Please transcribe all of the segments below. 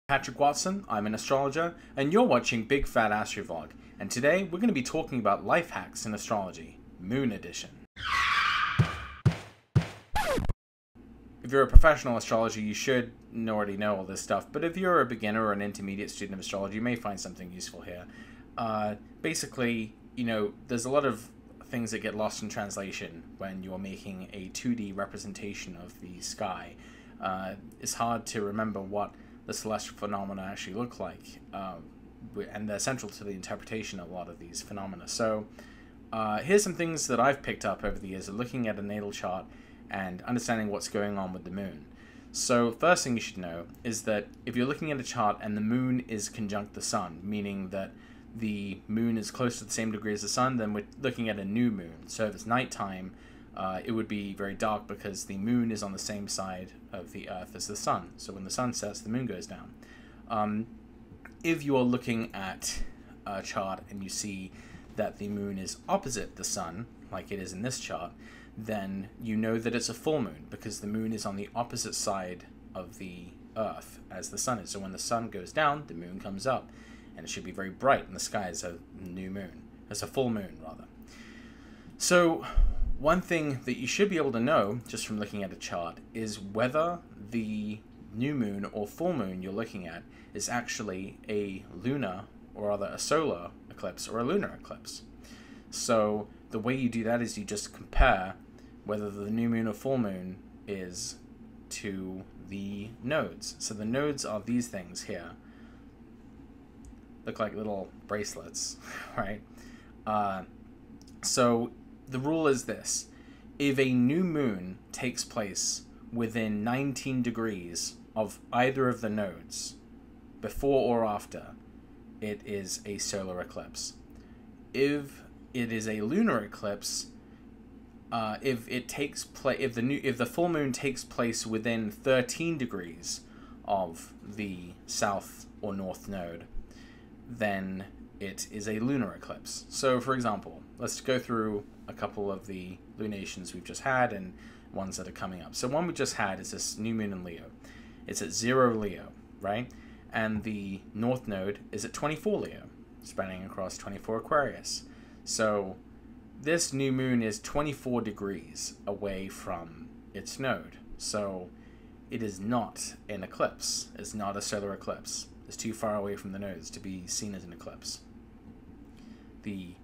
Patrick Watson, I'm an astrologer, and you're watching Big Fat Astro-Vlog, and today we're going to be talking about life hacks in astrology, Moon Edition. If you're a professional astrologer, you should already know all this stuff, but if you're a beginner or an intermediate student of astrology, you may find something useful here. Basically, there's a lot of things that get lost in translation when you're making a 2D representation of the sky. It's hard to remember what the celestial phenomena actually look like, and they're central to the interpretation of a lot of these phenomena. So here's some things that I've picked up over the years of looking at a natal chart and understanding what's going on with the moon. So first thing you should know is that if you're looking at a chart and the moon is conjunct the sun, meaning that the moon is close to the same degree as the sun, then we're looking at a new moon. So if it's nighttime, it would be very dark because the moon is on the same side of the earth as the sun. So when the sun sets, the moon goes down. If you are looking at a chart and you see that the moon is opposite the sun, like it is in this chart, then you know that it's a full moon because the moon is on the opposite side of the earth as the sun is. So when the sun goes down, the moon comes up, and it should be very bright in the sky as a new moon. As a full moon, rather. So one thing that you should be able to know, just from looking at a chart, is whether the new moon or full moon you're looking at is actually a lunar, or rather a solar eclipse, or a lunar eclipse. So the way you do that is you just compare whether the new moon or full moon is to the nodes. So the nodes are these things here. Look like little bracelets, right? So the rule is this: if a new moon takes place within 19 degrees of either of the nodes, before or after, it is a solar eclipse. If it is a lunar eclipse, if the full moon takes place within 13 degrees of the south or north node, then it is a lunar eclipse. So for example, let's go through a couple of the lunations we've just had and ones that are coming up. So one we just had is this new moon in Leo. It's at 0 Leo, right? And the north node is at 24 Leo, spanning across 24 Aquarius. So this new moon is 24 degrees away from its node. So it is not an eclipse. It's not a solar eclipse. It's too far away from the nodes to be seen as an eclipse. The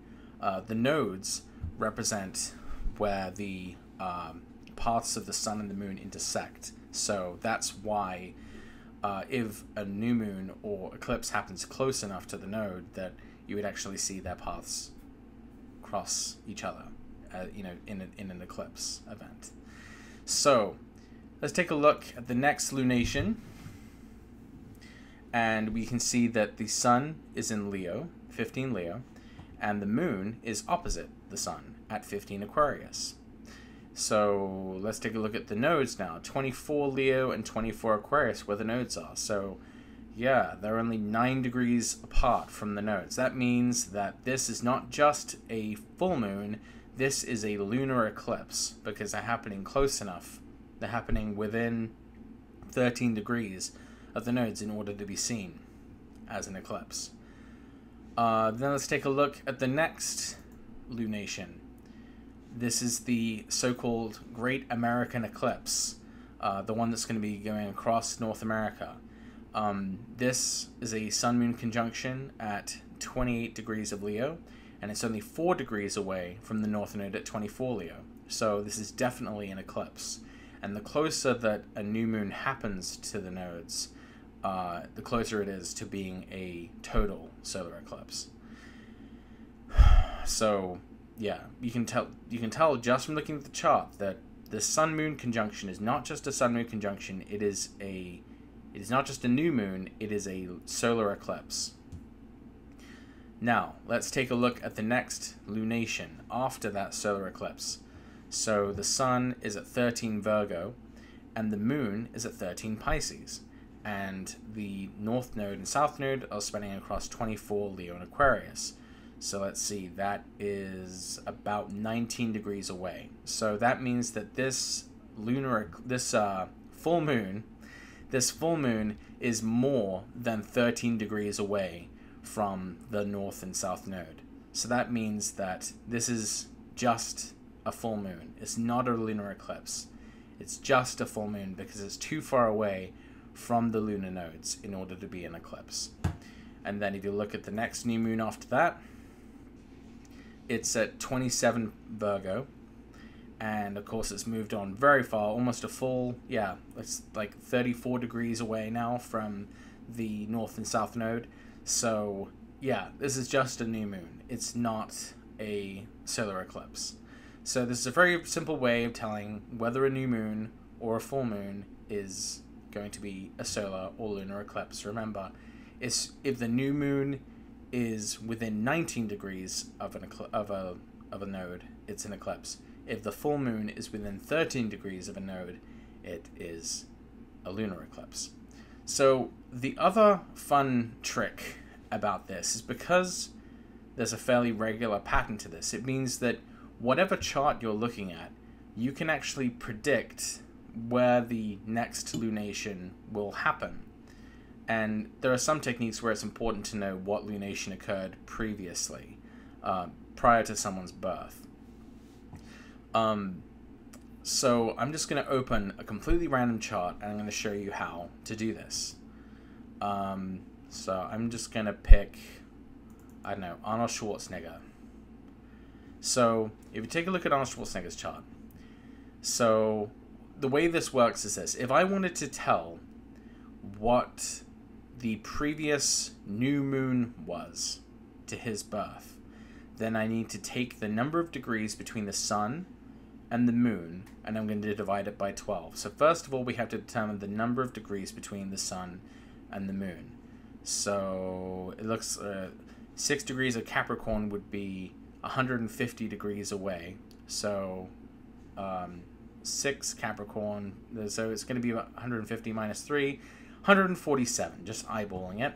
nodes represent where the paths of the sun and the moon intersect. So that's why if a new moon or eclipse happens close enough to the node, that you would actually see their paths cross each other, in an eclipse event. So let's take a look at the next lunation. And we can see that the sun is in Leo, 15 Leo, and the moon is opposite the sun at 15 Aquarius. So let's take a look at the nodes now. 24 Leo and 24 Aquarius, where the nodes are. So yeah, they're only 9 degrees apart from the nodes. That means that this is not just a full moon, this is a lunar eclipse, because they're happening close enough. They're happening within 13 degrees of the nodes in order to be seen as an eclipse. Then let's take a look at the next lunation. This is the so-called Great American Eclipse, the one that's going to be going across North America. This is a sun-moon conjunction at 28 degrees of Leo, and it's only 4 degrees away from the north node at 24 Leo. So this is definitely an eclipse. And the closer that a new moon happens to the nodes, the closer it is to being a total solar eclipse. So yeah, you can tell just from looking at the chart that the sun-moon conjunction is not just a sun-moon conjunction. It is not just a new moon. It is a solar eclipse. Now let's take a look at the next lunation after that solar eclipse. So the sun is at 13 Virgo, and the moon is at 13 Pisces. And the north node and south node are spanning across 24 Leo and Aquarius. So let's see, that is about 19 degrees away. So that means that this full moon this full moon is more than 13 degrees away from the north and south node. So that means that this is just a full moon. It's not a lunar eclipse. It's just a full moon because it's too far away from the lunar nodes in order to be an eclipse. And then if you look at the next new moon after that, it's at 27 Virgo. And of course it's moved on very far, almost a full, yeah, it's like 34 degrees away now from the north and south node. So yeah, this is just a new moon. It's not a solar eclipse. So this is a very simple way of telling whether a new moon or a full moon is going to be a solar or lunar eclipse. Remember, it's if the new moon is within 19 degrees of a node, it's an eclipse. If the full moon is within 13 degrees of a node, it is a lunar eclipse. So the other fun trick about this is because there's a fairly regular pattern to this, it means that whatever chart you're looking at, you can actually predict where the next lunation will happen. And there are some techniques where it's important to know what lunation occurred previously, prior to someone's birth. So I'm just going to open a completely random chart and I'm going to show you how to do this. So I'm just going to pick, I don't know, Arnold Schwarzenegger. So if you take a look at Arnold Schwarzenegger's chart, so the way this works is this. If I wanted to tell what the previous new moon was to his birth, then I need to take the number of degrees between the sun and the moon, and I'm going to divide it by 12. So first of all, we have to determine the number of degrees between the sun and the moon. So it looks 6 degrees of Capricorn would be 150 degrees away. So 6 Capricorn, so it's going to be about 150 minus 3, 147, just eyeballing it.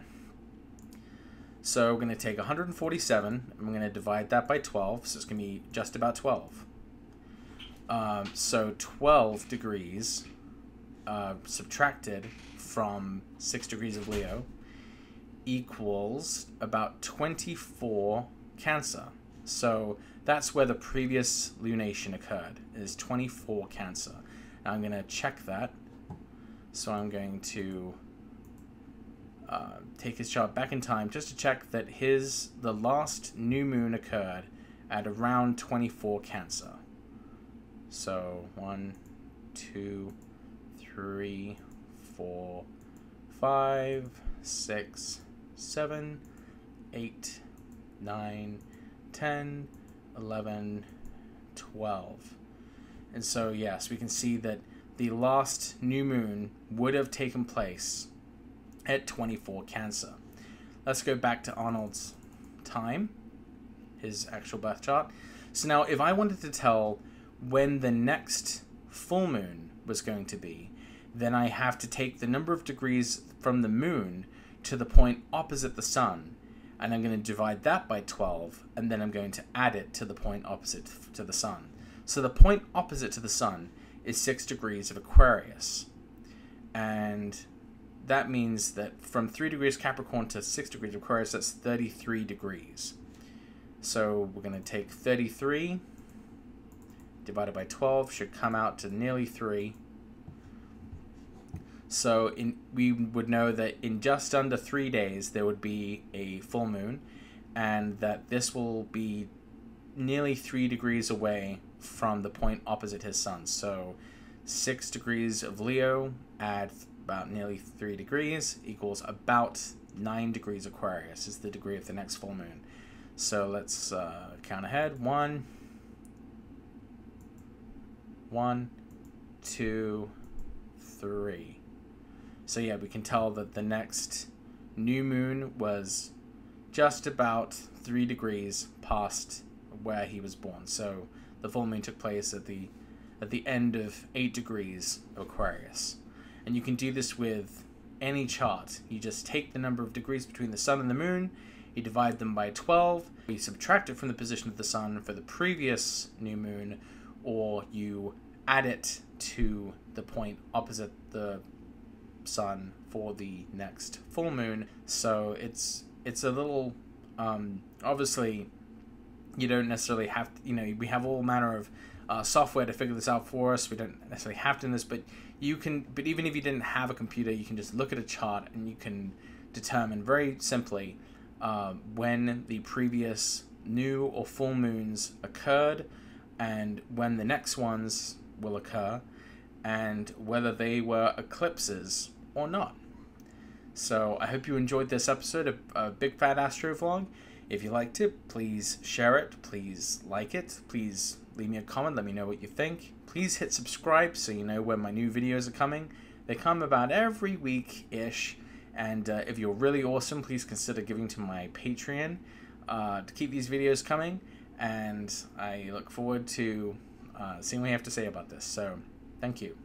So we're going to take 147, and we're going to divide that by 12, so it's going to be just about 12. So 12 degrees subtracted from 6 degrees of Leo equals about 24 Cancer. So that's where the previous lunation occurred, is 24 Cancer. Now I'm going to check that. So I'm going to take his chart back in time just to check that the last new moon occurred at around 24 Cancer. So 1, 2, 3, 4, 5, 6, 7, 8, 9, 10, 11, 12. And so yes, we can see that the last new moon would have taken place at 24 Cancer. Let's go back to Arnold's time, his actual birth chart. So now if I wanted to tell when the next full moon was going to be, then I have to take the number of degrees from the moon to the point opposite the sun, and I'm going to divide that by 12, and then I'm going to add it to the point opposite to the sun. So the point opposite to the sun is 6 degrees of Aquarius, and that means that from 3 degrees Capricorn to 6 degrees of Aquarius, that's 33 degrees. So we're going to take 33 divided by 12, should come out to nearly 3. So we would know that in just under 3 days there would be a full moon, and that this will be nearly 3 degrees away from the point opposite his sun. So 6 degrees of Leo, add about nearly 3 degrees, equals about 9 degrees Aquarius is the degree of the next full moon. So let's count ahead. 1, 2, 3. So yeah, we can tell that the next new moon was just about 3 degrees past where he was born. So the full moon took place at the end of 8 degrees of Aquarius. And you can do this with any chart. You just take the number of degrees between the sun and the moon, you divide them by 12, you subtract it from the position of the sun for the previous new moon, or you add it to the point opposite the sun for the next full moon. So it's a little, obviously, you don't necessarily have to, we have all manner of software to figure this out for us. We don't necessarily have to do this, but you can, but even if you didn't have a computer, you can just look at a chart and you can determine very simply when the previous new or full moons occurred and when the next ones will occur and whether they were eclipses or not. So I hope you enjoyed this episode of Big Fat Astro Vlog. If you liked it, please share it, please like it, please leave me a comment, let me know what you think. Please hit subscribe so you know when my new videos are coming. They come about every week-ish, and if you're really awesome, please consider giving to my Patreon to keep these videos coming, and I look forward to seeing what you have to say about this. So, thank you.